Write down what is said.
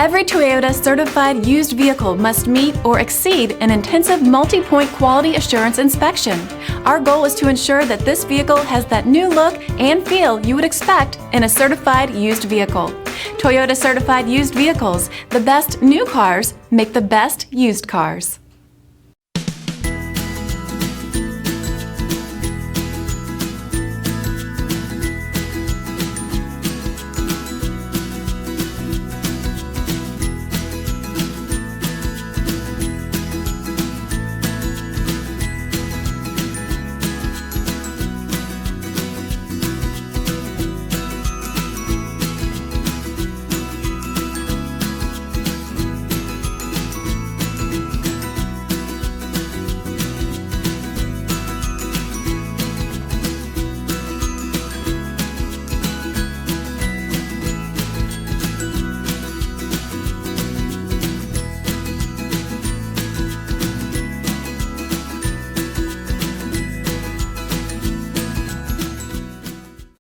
Every Toyota certified used vehicle must meet or exceed an intensive multi-point quality assurance inspection. Our goal is to ensure that this vehicle has that new look and feel you would expect in a certified used vehicle. Toyota certified used vehicles, the best new cars make the best used cars.